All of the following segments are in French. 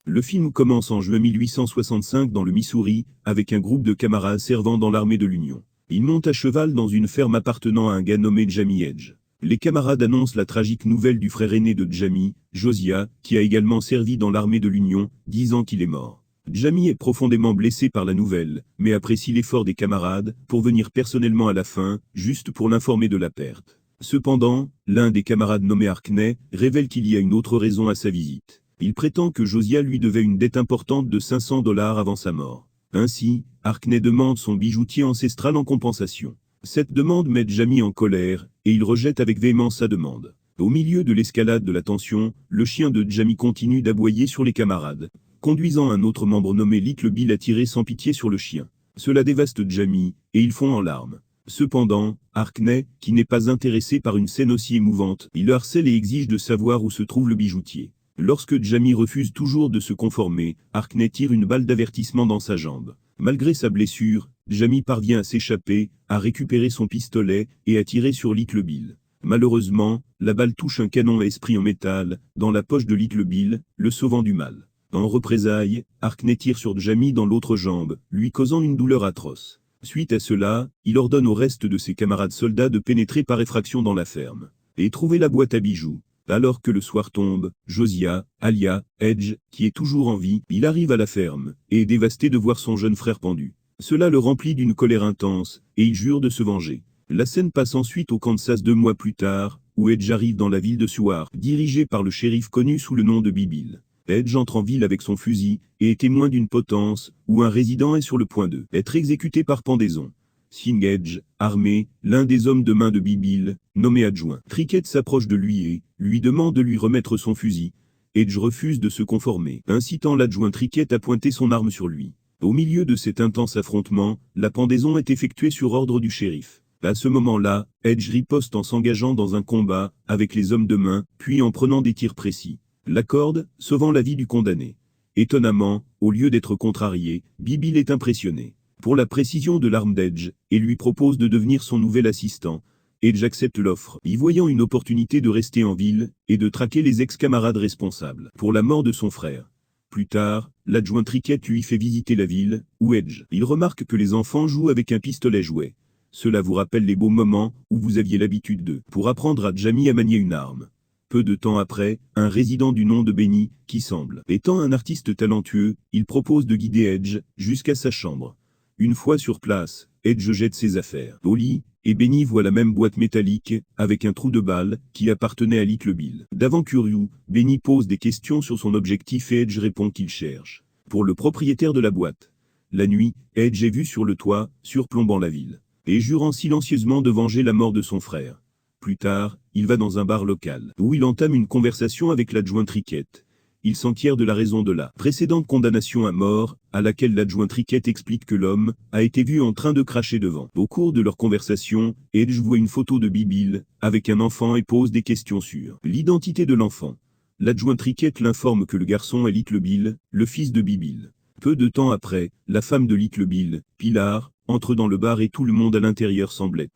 Le film commence en juin 1865 dans le Missouri, avec un groupe de camarades servant dans l'armée de l'Union. Ils montent à cheval dans une ferme appartenant à un gars nommé Jamie Edge. Les camarades annoncent la tragique nouvelle du frère aîné de Jamie, Josiah, qui a également servi dans l'armée de l'Union, disant qu'il est mort. Jamie est profondément blessé par la nouvelle, mais apprécie l'effort des camarades pour venir personnellement à la fin, juste pour l'informer de la perte. Cependant, l'un des camarades nommé Harkney révèle qu'il y a une autre raison à sa visite. Il prétend que Josiah lui devait une dette importante de $500 avant sa mort. Ainsi, Harkney demande son bijoutier ancestral en compensation. Cette demande met Jamie en colère, et il rejette avec véhémence sa demande. Au milieu de l'escalade de la tension, le chien de Jamie continue d'aboyer sur les camarades, conduisant un autre membre nommé Little Bill à tirer sans pitié sur le chien. Cela dévaste Jamie, et ils fond en larmes. Cependant, Harkney, qui n'est pas intéressé par une scène aussi émouvante, il le harcèle et exige de savoir où se trouve le bijoutier. Lorsque Jamie refuse toujours de se conformer, Harkney tire une balle d'avertissement dans sa jambe. Malgré sa blessure, Jamie parvient à s'échapper, à récupérer son pistolet et à tirer sur Little Bill. Malheureusement, la balle touche un canon à esprit en métal, dans la poche de Little Bill, le sauvant du mal. En représailles, Harkney tire sur Jamie dans l'autre jambe, lui causant une douleur atroce. Suite à cela, il ordonne au reste de ses camarades soldats de pénétrer par effraction dans la ferme et trouver la boîte à bijoux. Alors que le soir tombe, Josiah, alias Edge, qui est toujours en vie, il arrive à la ferme, et est dévasté de voir son jeune frère pendu. Cela le remplit d'une colère intense, et il jure de se venger. La scène passe ensuite au Kansas 2 mois plus tard, où Edge arrive dans la ville de Seward, dirigé par le shérif connu sous le nom de Bill. Edge entre en ville avec son fusil, et est témoin d'une potence, où un résident est sur le point d'être exécuté par pendaison. Sing Edge, armé, l'un des hommes de main de Bill, nommé adjoint. Trickett s'approche de lui et lui demande de lui remettre son fusil. Edge refuse de se conformer, incitant l'adjoint Trickett à pointer son arme sur lui. Au milieu de cet intense affrontement, la pendaison est effectuée sur ordre du shérif. À ce moment-là, Edge riposte en s'engageant dans un combat avec les hommes de main, puis en prenant des tirs précis. L'accorde, sauvant la vie du condamné. Étonnamment, au lieu d'être contrarié, Bill est impressionné pour la précision de l'arme d'Edge, et lui propose de devenir son nouvel assistant. Edge accepte l'offre, y voyant une opportunité de rester en ville, et de traquer les ex-camarades responsables pour la mort de son frère. Plus tard, l'adjoint Trickett lui fait visiter la ville, où Edge, il remarque que les enfants jouent avec un pistolet jouet. Cela vous rappelle les beaux moments où vous aviez l'habitude pour apprendre à Jamie à manier une arme. Peu de temps après, un résident du nom de Benny, qui semble étant un artiste talentueux, il propose de guider Edge jusqu'à sa chambre. Une fois sur place, Edge jette ses affaires au lit, et Benny voit la même boîte métallique, avec un trou de balle, qui appartenait à Little Bill. D'avant curieux, Benny pose des questions sur son objectif et Edge répond qu'il cherche pour le propriétaire de la boîte. La nuit, Edge est vu sur le toit, surplombant la ville, et jurant silencieusement de venger la mort de son frère. Plus tard, il va dans un bar local, où il entame une conversation avec l'adjoint Trickett. Il s'enquiert de la raison de la précédente condamnation à mort, à laquelle l'adjoint Trickett explique que l'homme a été vu en train de cracher devant. Au cours de leur conversation, Edge voit une photo de Bill avec un enfant et pose des questions sur l'identité de l'enfant. L'adjoint Trickett l'informe que le garçon est Little Bill, le fils de Bill. Peu de temps après, la femme de Little Bill, Pilar, entre dans le bar et tout le monde à l'intérieur semblait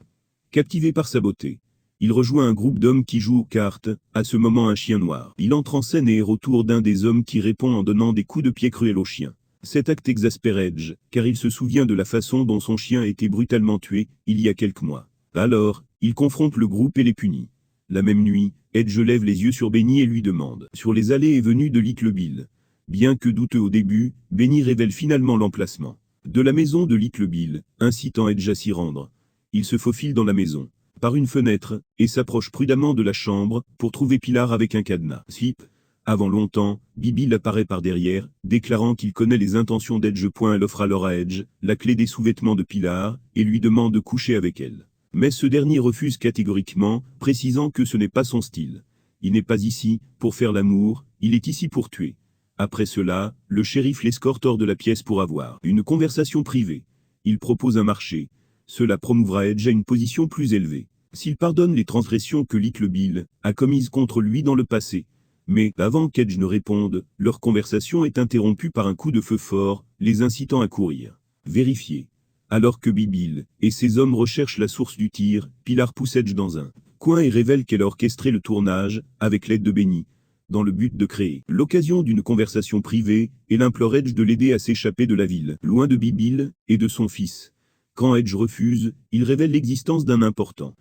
captivé par sa beauté. Il rejoint un groupe d'hommes qui jouent aux cartes, à ce moment un chien noir. Il entre en scène et est autour d'un des hommes qui répond en donnant des coups de pied cruels au chien. Cet acte exaspère Edge, car il se souvient de la façon dont son chien a été brutalement tué, il y a quelques mois. Alors, il confronte le groupe et les punit. La même nuit, Edge lève les yeux sur Benny et lui demande sur les allées et venues de Little Bill. Bien que douteux au début, Benny révèle finalement l'emplacement de la maison de Little Bill, incitant Edge à s'y rendre. Il se faufile dans la maison par une fenêtre, et s'approche prudemment de la chambre, pour trouver Pilar avec un cadenas. Slip. Avant longtemps, Bill apparaît par derrière, déclarant qu'il connaît les intentions d'Edge. Elle offre alors à Edge la clé des sous-vêtements de Pilar, et lui demande de coucher avec elle. Mais ce dernier refuse catégoriquement, précisant que ce n'est pas son style. Il n'est pas ici pour faire l'amour, il est ici pour tuer. Après cela, le shérif l'escorte hors de la pièce pour avoir une conversation privée. Il propose un marché. Cela promouvra Edge à une position plus élevée. S'il pardonne les transgressions que Little Bill a commises contre lui dans le passé. Mais, avant qu'Edge ne réponde, leur conversation est interrompue par un coup de feu fort, les incitant à courir. Vérifier. Alors que Bill et ses hommes recherchent la source du tir, Pilar pousse Edge dans un coin et révèle qu'elle a orchestré le tournage, avec l'aide de Benny. dans le but de créer l'occasion d'une conversation privée, et implore Edge de l'aider à s'échapper de la ville, loin de Bibil et de son fils. Quand Edge refuse, il révèle l'existence d'un important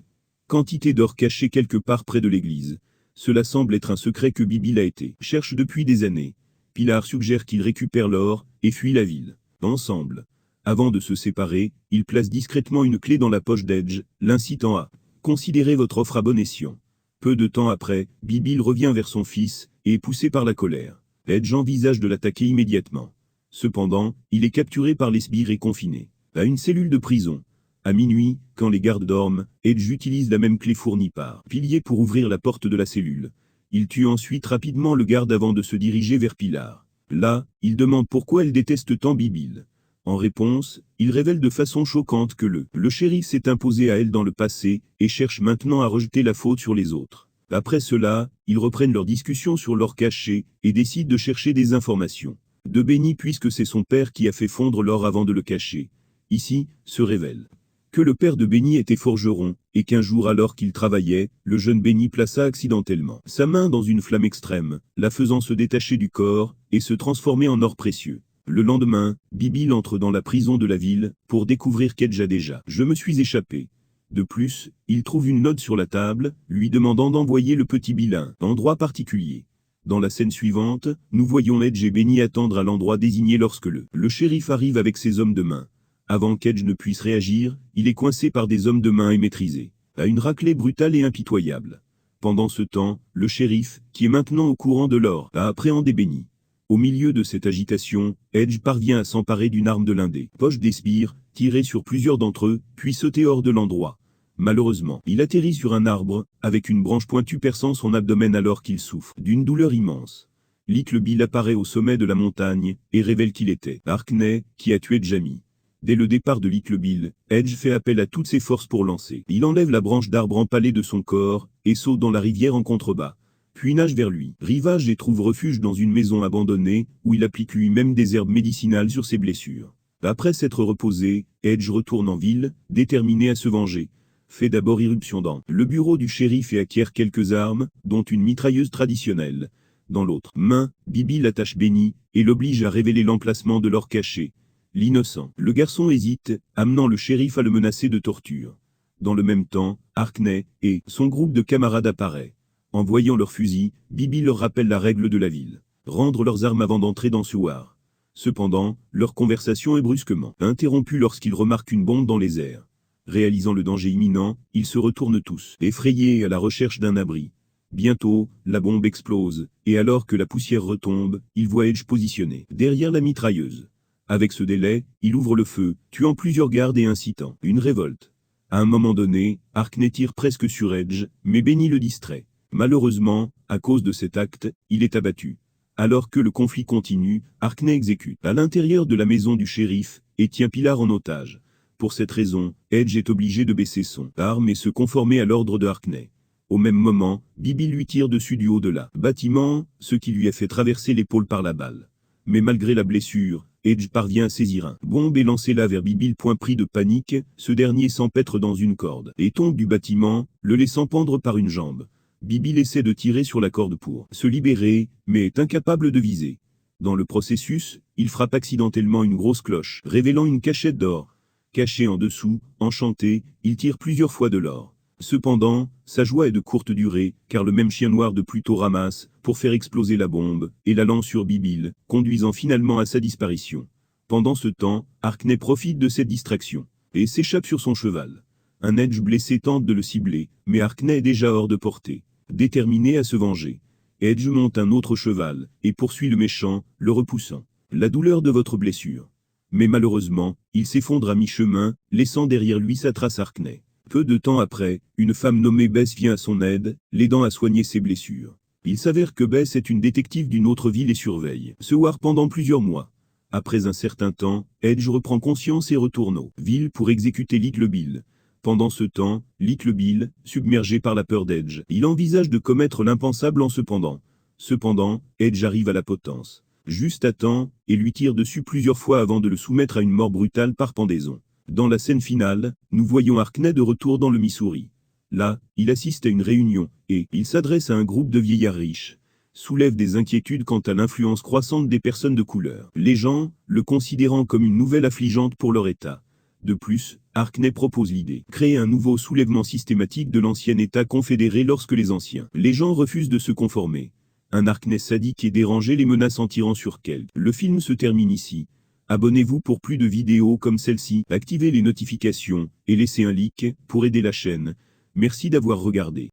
quantité d'or caché quelque part près de l'église. Cela semble être un secret que Bibil a été cherche depuis des années. Pilar suggère qu'il récupère l'or et fuit la ville. Ensemble. Avant de se séparer, il place discrètement une clé dans la poche d'Edge, l'incitant à considérer votre offre à bon escient. Peu de temps après, Bibil revient vers son fils, et est poussé par la colère. Edge envisage de l'attaquer immédiatement. Cependant, il est capturé par les sbires et confiné à une cellule de prison. À minuit, quand les gardes dorment, Edge utilise la même clé fournie par Pilier pour ouvrir la porte de la cellule. Il tue ensuite rapidement le garde avant de se diriger vers Pilar. Là, il demande pourquoi elle déteste tant Bibil. En réponse, il révèle de façon choquante que le shérif s'est imposé à elle dans le passé, et cherche maintenant à rejeter la faute sur les autres. Après cela, ils reprennent leur discussion sur l'or caché, et décident de chercher des informations de Benny puisque c'est son père qui a fait fondre l'or avant de le cacher. Ici, se révèle que le père de Benny était forgeron, et qu'un jour alors qu'il travaillait, le jeune Benny plaça accidentellement sa main dans une flamme extrême, la faisant se détacher du corps, et se transformer en or précieux. Le lendemain, Bibil entre dans la prison de la ville, pour découvrir qu'Edge a déjà « Je me suis échappé ». De plus, il trouve une note sur la table, lui demandant d'envoyer le petit Bill à un endroit particulier. Dans la scène suivante, nous voyons Edge et Benny attendre à l'endroit désigné lorsque le shérif arrive avec ses hommes de main. Avant qu'Edge ne puisse réagir, il est coincé par des hommes de main et maîtrisé à une raclée brutale et impitoyable. Pendant ce temps, le shérif, qui est maintenant au courant de l'or, a appréhendé Benny. Au milieu de cette agitation, Edge parvient à s'emparer d'une arme de l'un des poches des sbires, tirer sur plusieurs d'entre eux, puis sauter hors de l'endroit. Malheureusement, il atterrit sur un arbre, avec une branche pointue perçant son abdomen alors qu'il souffre d'une douleur immense. Little Bill apparaît au sommet de la montagne, et révèle qu'il était Arkney, qui a tué Jamie. Dès le départ de Little Bill, Edge fait appel à toutes ses forces pour lancer. Il enlève la branche d'arbre empalée de son corps, et saute dans la rivière en contrebas. Puis nage vers lui, rivage et trouve refuge dans une maison abandonnée, où il applique lui-même des herbes médicinales sur ses blessures. Après s'être reposé, Edge retourne en ville, déterminé à se venger. Fait d'abord irruption dans le bureau du shérif et acquiert quelques armes, dont une mitrailleuse traditionnelle. Dans l'autre main, Bibil attache Benny, et l'oblige à révéler l'emplacement de l'or caché. L'innocent, le garçon hésite, amenant le shérif à le menacer de torture. Dans le même temps, Arkney et son groupe de camarades apparaît. En voyant leurs fusils, Bibil leur rappelle la règle de la ville. Rendre leurs armes avant d'entrer dans Sewar. Cependant, leur conversation est brusquement interrompue lorsqu'ils remarquent une bombe dans les airs. Réalisant le danger imminent, ils se retournent tous, effrayés à la recherche d'un abri. Bientôt, la bombe explose, et alors que la poussière retombe, ils voient Edge positionné derrière la mitrailleuse. Avec ce délai, il ouvre le feu, tuant plusieurs gardes et incitant une révolte. À un moment donné, Arkney tire presque sur Edge, mais Benny le distrait. Malheureusement, à cause de cet acte, il est abattu. Alors que le conflit continue, Arkney exécute à l'intérieur de la maison du shérif, et tient Pilar en otage. Pour cette raison, Edge est obligé de baisser son arme et se conformer à l'ordre de Arkney. Au même moment, Bibil lui tire dessus du haut de la bâtiment, ce qui lui a fait traverser l'épaule par la balle. Mais malgré la blessure, Edge parvient à saisir un bombe et lancer la vers Bibil. Pris de panique, ce dernier s'empêtre dans une corde et tombe du bâtiment, le laissant pendre par une jambe. Bibil essaie de tirer sur la corde pour se libérer, mais est incapable de viser. Dans le processus, il frappe accidentellement une grosse cloche, révélant une cachette d'or. Caché en dessous, enchanté, il tire plusieurs fois de l'or. Cependant, sa joie est de courte durée, car le même chien noir de Pluto ramasse, pour faire exploser la bombe, et la lance sur Bibil, conduisant finalement à sa disparition. Pendant ce temps, Arkney profite de cette distraction, et s'échappe sur son cheval. Un Edge blessé tente de le cibler, mais Arkney est déjà hors de portée. Déterminé à se venger, Edge monte un autre cheval, et poursuit le méchant, le repoussant. La douleur de votre blessure. Mais malheureusement, il s'effondre à mi-chemin, laissant derrière lui sa trace Arkney. Peu de temps après, une femme nommée Bess vient à son aide, l'aidant à soigner ses blessures. Il s'avère que Bess est une détective d'une autre ville et surveille Sewar pendant plusieurs mois. Après un certain temps, Edge reprend conscience et retourne aux villes pour exécuter Little Bill. Pendant ce temps, Little Bill, submergé par la peur d'Edge, il envisage de commettre l'impensable en se pendant. Cependant, Edge arrive à la potence juste à temps, et lui tire dessus plusieurs fois avant de le soumettre à une mort brutale par pendaison. Dans la scène finale, nous voyons Arkney de retour dans le Missouri. Là, il assiste à une réunion, et il s'adresse à un groupe de vieillards riches. soulève des inquiétudes quant à l'influence croissante des personnes de couleur, les gens le considérant comme une nouvelle affligeante pour leur État. De plus, Harkney propose l'idée, créer un nouveau soulèvement systématique de l'ancien État confédéré lorsque les gens refusent de se conformer. Un Harkness sadique et dérangé les menace en tirant sur quelqu'un. Le film se termine ici. Abonnez-vous pour plus de vidéos comme celle-ci, activez les notifications, et laissez un like, pour aider la chaîne. Merci d'avoir regardé.